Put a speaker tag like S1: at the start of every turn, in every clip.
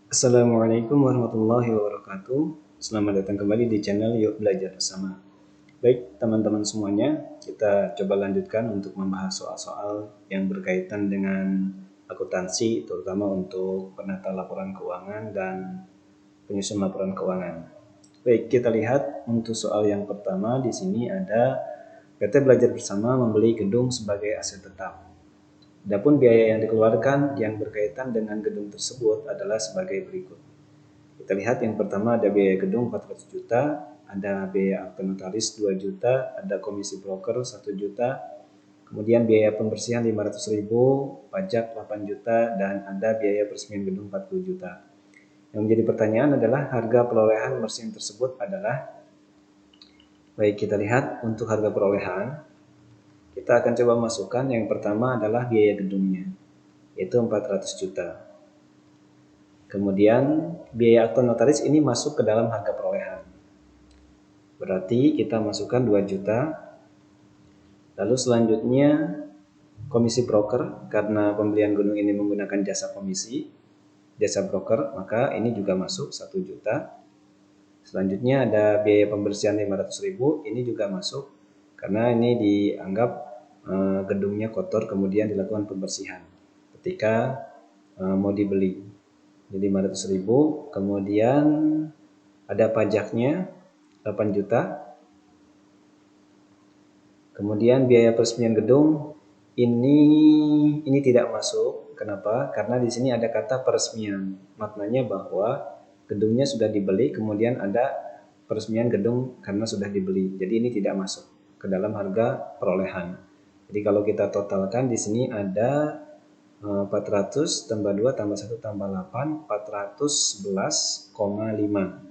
S1: Assalamualaikum warahmatullahi wabarakatuh. Selamat datang kembali di channel Yuk Belajar Bersama. Baik teman-teman semuanya, kita coba lanjutkan untuk membahas soal-soal yang berkaitan dengan akuntansi, terutama untuk penata laporan keuangan dan penyusun laporan keuangan. Baik, kita lihat untuk soal yang pertama di sini ada PT Belajar Bersama membeli gedung sebagai aset tetap. Adapun biaya yang dikeluarkan yang berkaitan dengan gedung tersebut adalah sebagai berikut. Kita lihat yang pertama ada biaya gedung 400 juta, ada biaya akta notaris 2 juta, ada komisi broker 1 juta, kemudian biaya pembersihan 500.000, pajak 8 juta, dan ada biaya peresmian gedung 40 juta. Yang menjadi pertanyaan adalah harga perolehan mesin tersebut adalah, baik kita lihat untuk harga perolehan, kita akan coba masukkan yang pertama adalah biaya gedungnya, yaitu 400 juta. Kemudian biaya akta notaris ini masuk ke dalam harga perolehan. Berarti kita masukkan 2 juta. Lalu selanjutnya komisi broker, karena pembelian gedung ini menggunakan jasa komisi, jasa broker, maka ini juga masuk 1 juta. Selanjutnya ada biaya pembersihan 500.000, ini juga masuk karena ini dianggap gedungnya kotor, kemudian dilakukan pembersihan ketika mau dibeli. Jadi 500.000, kemudian ada pajaknya 8 juta. Kemudian biaya peresmian gedung ini tidak masuk. Kenapa? Karena di sini ada kata peresmian. Maknanya bahwa gedungnya sudah dibeli, kemudian ada peresmian gedung karena sudah dibeli. Jadi ini tidak masuk ke dalam harga perolehan. Jadi kalau kita totalkan di sini ada 400 tambah 2 tambah 1 tambah 8, 411,5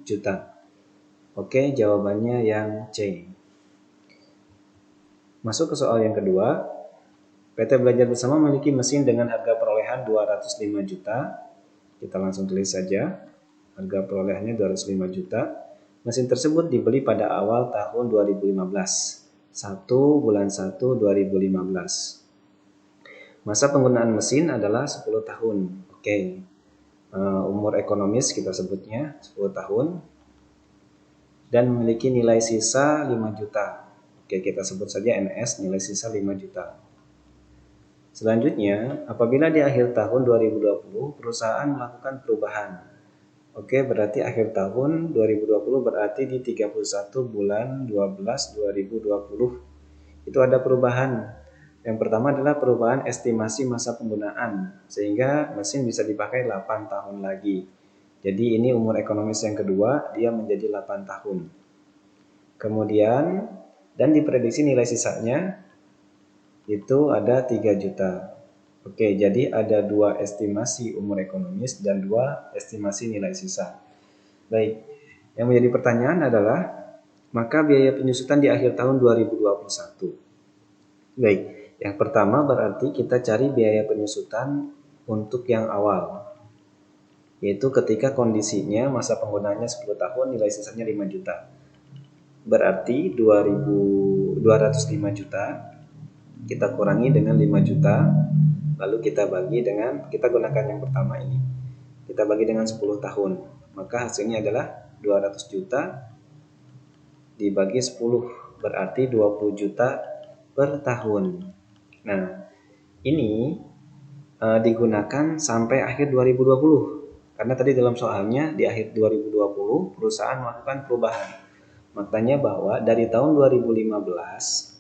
S1: juta. Oke, jawabannya yang C. Masuk ke soal yang kedua. PT Belajar Bersama memiliki mesin dengan harga perolehan 205 juta. Kita langsung tulis saja. Harga perolehannya 205 juta. Mesin tersebut dibeli pada awal tahun 2015. 1 bulan 1 2015. Masa penggunaan mesin adalah 10 tahun. Oke. Umur ekonomis kita sebutnya 10 tahun. Dan memiliki nilai sisa 5 juta. Oke, kita sebut saja NS, nilai sisa 5 juta. Selanjutnya, apabila di akhir tahun 2020 perusahaan melakukan perubahan. Oke, berarti akhir tahun 2020 berarti di 31 bulan 12 2020. Itu ada perubahan. Yang pertama adalah perubahan estimasi masa penggunaan, sehingga mesin bisa dipakai 8 tahun lagi. Jadi ini umur ekonomis yang kedua, dia menjadi 8 tahun. Kemudian, dan diprediksi nilai sisanya itu ada 3 juta. Oke, jadi ada 2 estimasi umur ekonomis dan 2 estimasi nilai sisa. Baik, yang menjadi pertanyaan adalah, maka biaya penyusutan di akhir tahun 2021. Baik, yang pertama berarti kita cari biaya penyusutan untuk yang awal, yaitu ketika kondisinya masa penggunaannya 10 tahun, nilai sisanya 5 juta. Berarti 205 juta kita kurangi dengan 5 juta, lalu kita gunakan yang pertama ini, kita bagi dengan 10 tahun, maka hasilnya adalah 200 juta dibagi 10, berarti 20 juta per tahun. Nah, ini digunakan sampai akhir 2020, karena tadi dalam soalnya di akhir 2020 perusahaan melakukan perubahan. Makanya bahwa dari tahun 2015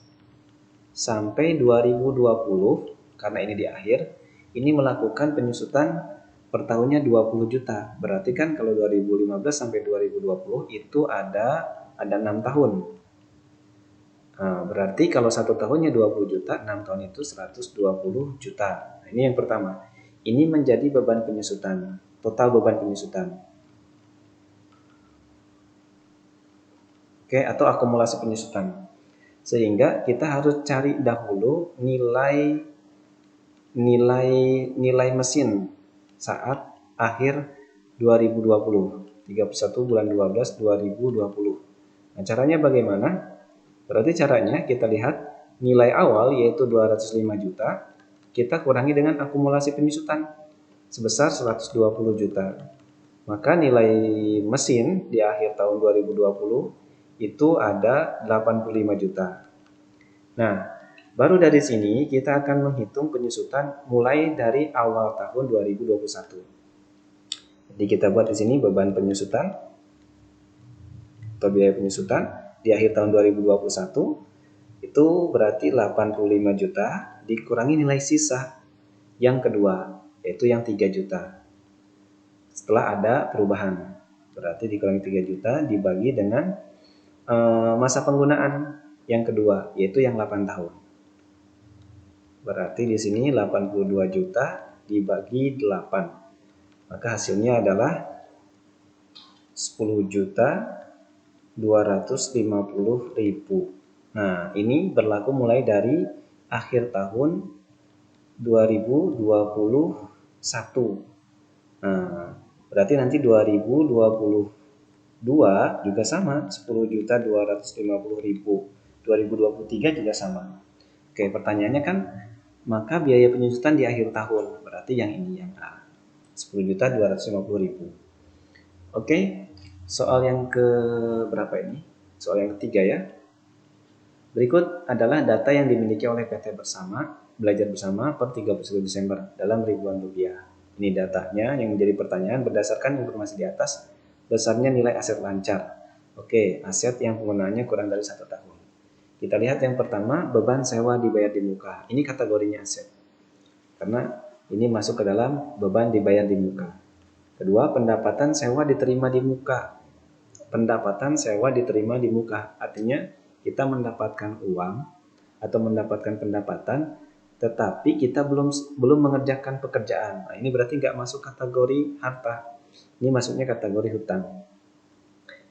S1: sampai 2020, karena ini di akhir, ini melakukan penyusutan per tahunnya 20 juta. Berarti kan kalau 2015 sampai 2020 itu ada 6 tahun. Nah, berarti kalau 1 tahunnya 20 juta, 6 tahun itu 120 juta. Nah, ini yang pertama. Ini menjadi beban penyusutan, total beban penyusutan. Oke, atau akumulasi penyusutan. Sehingga kita harus cari dahulu nilai mesin saat akhir 2020, 31 bulan 12 2020. Nah, caranya bagaimana? Berarti caranya kita lihat nilai awal yaitu 205 juta, kita kurangi dengan akumulasi penyusutan sebesar 120 juta. Maka nilai mesin di akhir tahun 2020 itu ada 85 juta. Nah, baru dari sini kita akan menghitung penyusutan mulai dari awal tahun 2021. Jadi kita buat di sini beban penyusutan atau biaya penyusutan di akhir tahun 2021 itu berarti 85 juta dikurangi nilai sisa yang kedua, yaitu yang 3 juta. Setelah ada perubahan, berarti dikurangi 3 juta dibagi dengan masa penggunaan yang kedua, yaitu yang 8 tahun. Berarti di sini 82 juta dibagi 8. Maka hasilnya adalah 10 juta 250.000. Nah, ini berlaku mulai dari akhir tahun 2021. Nah, berarti nanti 2022 juga sama, 10.250.000. 2023 juga sama. Oke, pertanyaannya kan, maka biaya penyusutan di akhir tahun, berarti yang ini yang A, 10.250.000. Oke, soal yang ke berapa ini? Soal yang ketiga ya. Berikut adalah data yang dimiliki oleh PT Belajar Bersama per 31 Desember dalam ribuan rupiah. Ini datanya yang menjadi pertanyaan berdasarkan informasi di atas, besarnya nilai aset lancar. Oke, aset yang penggunaannya kurang dari 1 tahun. Kita lihat yang pertama, beban sewa dibayar di muka. Ini kategorinya aset. Karena ini masuk ke dalam beban dibayar di muka. Kedua, pendapatan sewa diterima di muka. Pendapatan sewa diterima di muka. Artinya kita mendapatkan uang atau mendapatkan pendapatan, tetapi kita belum mengerjakan pekerjaan. Nah, ini berarti nggak masuk kategori harta. Ini masuknya kategori hutang.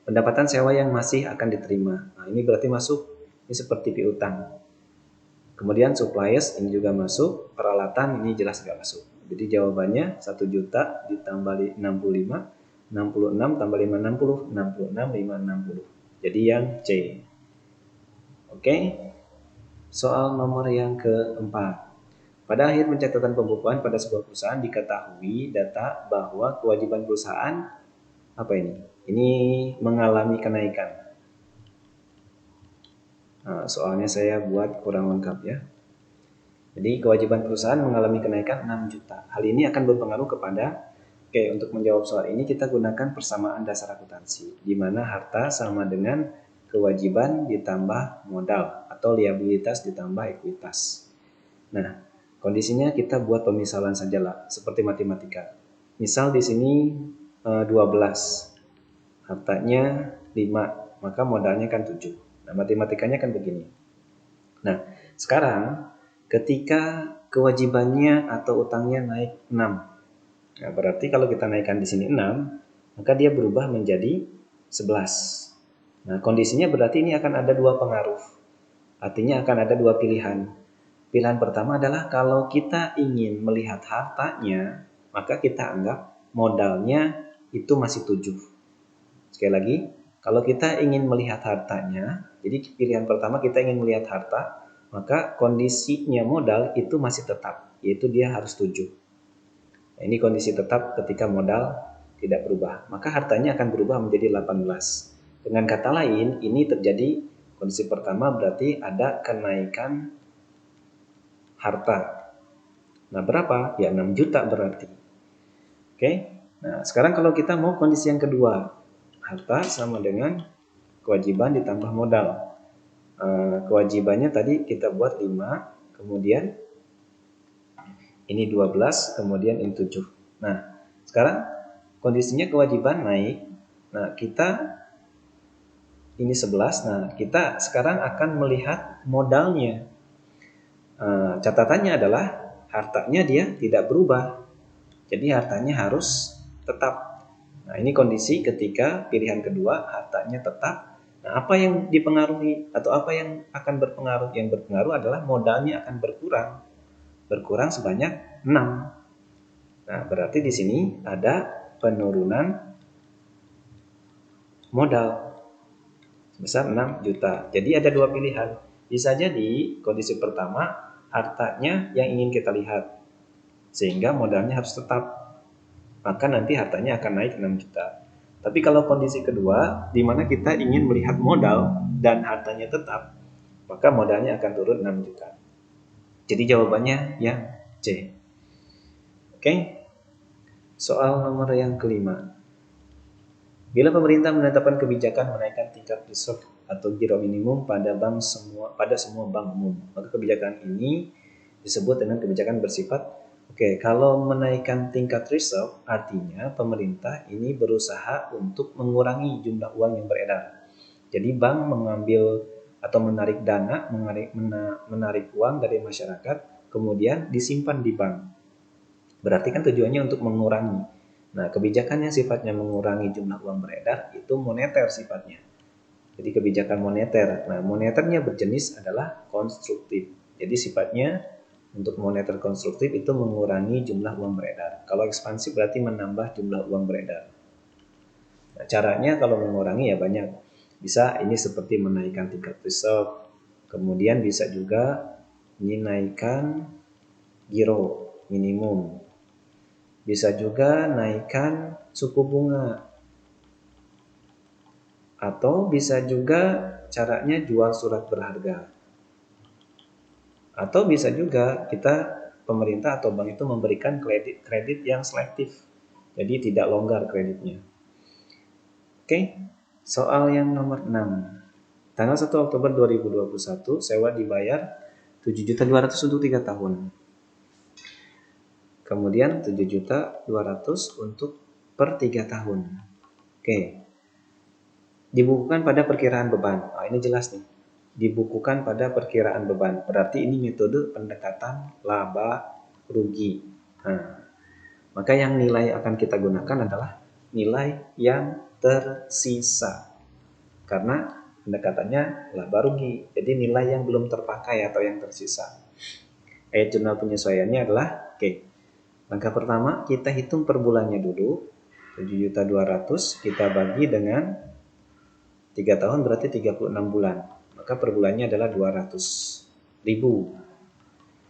S1: Pendapatan sewa yang masih akan diterima. Nah, ini berarti masuk. Ini seperti piutang. Kemudian suppliers ini juga masuk. Peralatan ini jelas nggak masuk. Jadi jawabannya 1 juta ditambah 65, 66 tambah 5, 60, 66, 5, 60. Jadi yang C. Oke, soal nomor yang keempat. Pada akhir pencatatan pembukuan pada sebuah perusahaan diketahui data bahwa kewajiban perusahaan apa ini? Ini mengalami kenaikan. Nah, soalnya saya buat kurang lengkap ya. Jadi kewajiban perusahaan mengalami kenaikan 6 juta. Hal ini akan berpengaruh kepada, untuk menjawab soal ini kita gunakan persamaan dasar akuntansi, di mana harta sama dengan kewajiban ditambah modal atau liabilitas ditambah ekuitas. Nah, kondisinya kita buat pemisalan saja lah, seperti matematika. Misal di sini 12, hartanya 5, maka modalnya kan 7. Nah, matematikanya kan begini. Nah, sekarang ketika kewajibannya atau utangnya naik 6. Nah, berarti kalau kita naikkan di sini 6, maka dia berubah menjadi 11. Nah, kondisinya berarti ini akan ada dua pengaruh. Artinya akan ada dua pilihan. Pilihan pertama adalah kalau kita ingin melihat hartanya, maka kita anggap modalnya itu masih 7. Sekali lagi, kalau kita ingin melihat hartanya, jadi pilihan pertama kita ingin melihat harta, maka kondisinya modal itu masih tetap, yaitu dia harus 7. Nah, ini kondisi tetap ketika modal tidak berubah. Maka hartanya akan berubah menjadi 18. Dengan kata lain, ini terjadi kondisi pertama berarti ada kenaikan harta. Nah, berapa? Ya 6 juta berarti. Oke. Nah, sekarang kalau kita mau kondisi yang kedua, harta sama dengan kewajiban ditambah modal. Kewajibannya tadi kita buat 5, kemudian ini 12, kemudian ini 7. Nah, sekarang kondisinya kewajiban naik. Nah, kita ini 11. Nah, kita sekarang akan melihat modalnya. Catatannya adalah hartanya dia tidak berubah. Jadi hartanya harus tetap. Nah, ini kondisi ketika pilihan kedua hartanya tetap. Nah, apa yang dipengaruhi atau apa yang akan berpengaruh? Yang berpengaruh adalah modalnya akan berkurang. Berkurang sebanyak 6. Nah, berarti di sini ada penurunan modal sebesar 6 juta. Jadi ada dua pilihan. Bisa jadi kondisi pertama hartanya yang ingin kita lihat, sehingga modalnya harus tetap. maka nanti hartanya akan naik 6 juta. Tapi kalau kondisi kedua, di mana kita ingin melihat modal dan hartanya tetap, maka modalnya akan turun 6 juta. Jadi jawabannya yang C. Oke. Soal nomor yang kelima. Bila pemerintah menetapkan kebijakan menaikkan tingkat reserve atau giro minimum pada semua bank umum, maka kebijakan ini disebut dengan kebijakan bersifat kalau menaikkan tingkat reserve artinya pemerintah ini berusaha untuk mengurangi jumlah uang yang beredar. Jadi bank mengambil atau menarik dana, menarik uang dari masyarakat, kemudian disimpan di bank. Berarti kan tujuannya untuk mengurangi. Nah, kebijakan yang sifatnya mengurangi jumlah uang beredar itu moneter sifatnya. Jadi kebijakan moneter. Nah, moneternya berjenis adalah konstruktif. Jadi sifatnya untuk moneter konstruktif itu mengurangi jumlah uang beredar. Kalau ekspansif berarti menambah jumlah uang beredar. Nah, caranya kalau mengurangi ya banyak. Bisa ini seperti menaikkan tingkat reserve. Kemudian bisa juga menaikkan giro minimum. Bisa juga naikkan suku bunga. Atau bisa juga caranya jual surat berharga. Atau bisa juga pemerintah atau bank itu memberikan kredit yang selektif. Jadi tidak longgar kreditnya. Oke, soal yang nomor 6. Tanggal 1 Oktober 2021 sewa dibayar 7.200.000 untuk 3 tahun. Kemudian 7.200.000 untuk per 3 tahun. Oke. Dibukukan pada perkiraan beban. Nah, ini jelas nih. Dibukukan pada perkiraan beban. Berarti ini metode pendekatan laba rugi. Nah, maka yang nilai akan kita gunakan adalah nilai yang tersisa. Karena pendekatannya laba rugi. Jadi nilai yang belum terpakai atau yang tersisa. Ayat jurnal penyesuaiannya adalah langkah pertama kita hitung per bulannya dulu. 7.200.000 kita bagi dengan 3 tahun berarti 36 bulan. Maka per bulannya adalah 200.000.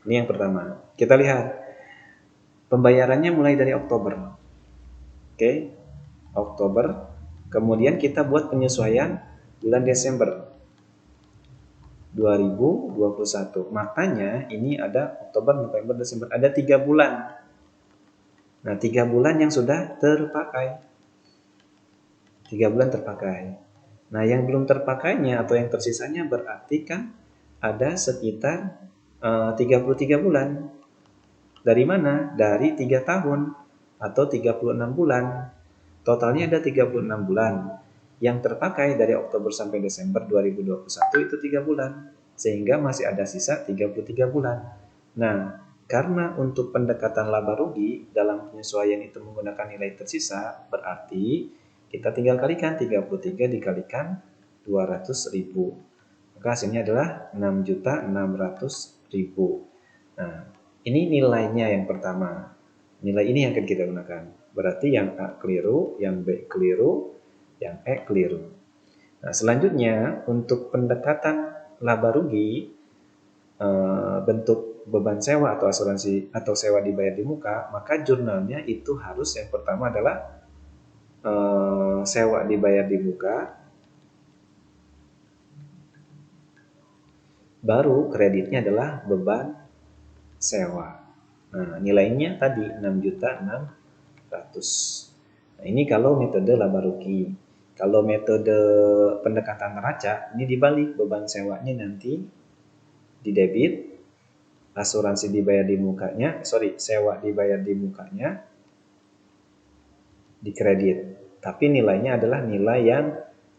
S1: Ini yang pertama. Kita lihat pembayarannya mulai dari Oktober. Oktober. Kemudian kita buat penyesuaian bulan Desember 2021. Makanya ini ada Oktober, November, Desember. Ada 3 bulan. Nah, 3 bulan yang sudah terpakai. 3 bulan terpakai. Nah, yang belum terpakainya atau yang tersisanya berarti kan ada sekitar 33 bulan. Dari mana? Dari 3 tahun atau 36 bulan. Totalnya ada 36 bulan. Yang terpakai dari Oktober sampai Desember 2021 itu 3 bulan. Sehingga masih ada sisa 33 bulan. Nah, karena untuk pendekatan laba rugi dalam penyesuaian itu menggunakan nilai tersisa, berarti kita tinggal kalikan 33 dikalikan 200.000. Maka hasilnya adalah 6.600.000. Nah, ini nilainya yang pertama. Nilai ini yang akan kita gunakan. Berarti yang A keliru, yang B keliru, yang E keliru. Nah, selanjutnya untuk pendekatan laba rugi bentuk beban sewa atau asuransi atau sewa dibayar di muka, maka jurnalnya itu harus yang pertama adalah sewa dibayar di muka, baru kreditnya adalah beban sewa. Nah, nilainya tadi 6.600.000. Nah, ini kalau metode laba rugi. Kalau metode pendekatan neraca, ini dibalik, beban sewanya nanti di debit, asuransi dibayar di mukanya, sewa dibayar di mukanya, di kredit. Tapi nilainya adalah nilai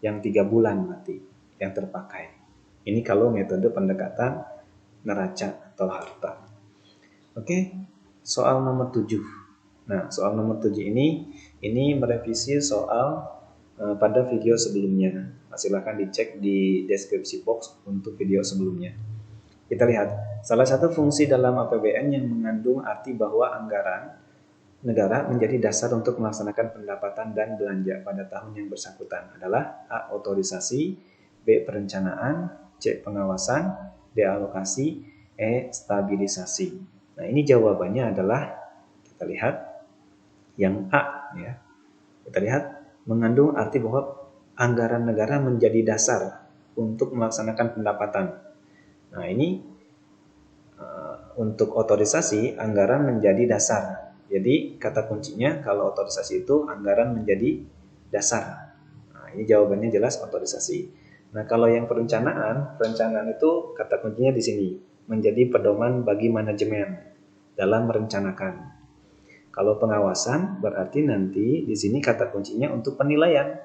S1: yang 3 bulan mati, yang terpakai. Ini kalau metode pendekatan neraca atau harta. Oke, soal nomor 7. Nah, soal nomor 7 ini merevisi soal pada video sebelumnya. Silahkan dicek di deskripsi box untuk video sebelumnya. Kita lihat, salah satu fungsi dalam APBN yang mengandung arti bahwa anggaran negara menjadi dasar untuk melaksanakan pendapatan dan belanja pada tahun yang bersangkutan adalah A. Otorisasi, B. Perencanaan, C. Pengawasan, D. Alokasi, E. Stabilisasi. Nah, ini jawabannya adalah, kita lihat, Yang A ya. Kita lihat mengandung arti bahwa anggaran negara menjadi dasar untuk melaksanakan pendapatan. Nah, ini untuk otorisasi anggaran menjadi dasar. Jadi kata kuncinya kalau otorisasi itu anggaran menjadi dasar. Nah, ini jawabannya jelas otorisasi. Nah, kalau yang perencanaan itu kata kuncinya di sini, menjadi pedoman bagi manajemen dalam merencanakan. Kalau pengawasan berarti nanti di sini kata kuncinya untuk penilaian.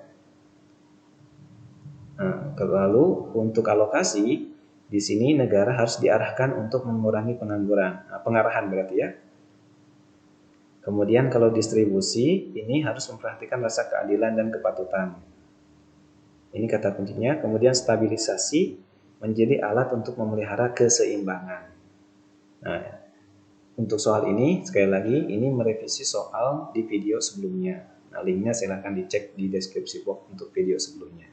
S1: Nah, lalu untuk alokasi di sini negara harus diarahkan untuk mengurangi pengangguran. Nah, pengarahan berarti ya. Kemudian kalau distribusi ini harus memperhatikan rasa keadilan dan kepatutan. Ini kata kuncinya. Kemudian stabilisasi menjadi alat untuk memelihara keseimbangan. Nah, untuk soal ini, sekali lagi, ini merevisi soal di video sebelumnya. Nah, linknya silahkan dicek di deskripsi box untuk video sebelumnya.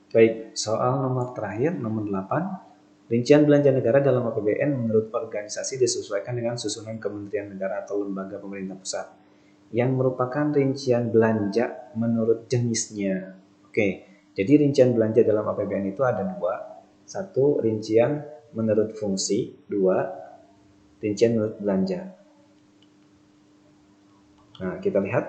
S1: Baik, soal nomor terakhir, nomor 8. Rincian belanja negara dalam APBN menurut organisasi disesuaikan dengan susunan kementerian negara atau lembaga pemerintah pusat, yang merupakan rincian belanja menurut jenisnya. Oke, jadi rincian belanja dalam APBN itu ada dua. Satu, rincian menurut fungsi. Dua, rincian menurut belanja. Nah, kita lihat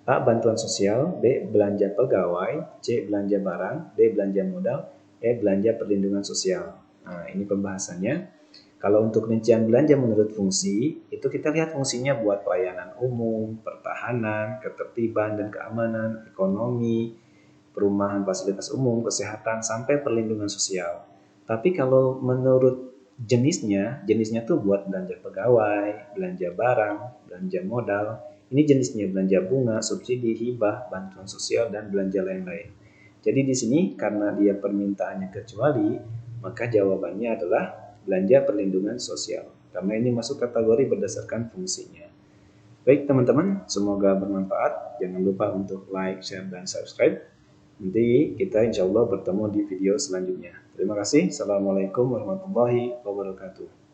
S1: A. Bantuan sosial, B. Belanja pegawai, C. Belanja barang, D. Belanja modal, E. Belanja perlindungan sosial. Nah, ini pembahasannya. Kalau untuk rincian belanja menurut fungsi, itu kita lihat fungsinya buat pelayanan umum, pertahanan, ketertiban dan keamanan, ekonomi, perumahan, fasilitas umum, kesehatan, sampai perlindungan sosial. Tapi kalau menurut jenisnya tuh buat belanja pegawai, belanja barang, belanja modal. Ini jenisnya belanja bunga, subsidi, hibah, bantuan sosial, dan belanja lain-lain. Jadi di sini karena dia permintaannya kecuali, maka jawabannya adalah belanja perlindungan sosial. Karena ini masuk kategori berdasarkan fungsinya. Baik teman-teman, semoga bermanfaat. Jangan lupa untuk like, share, dan subscribe. Nanti kita insya Allah bertemu di video selanjutnya. Terima kasih. Assalamualaikum warahmatullahi wabarakatuh.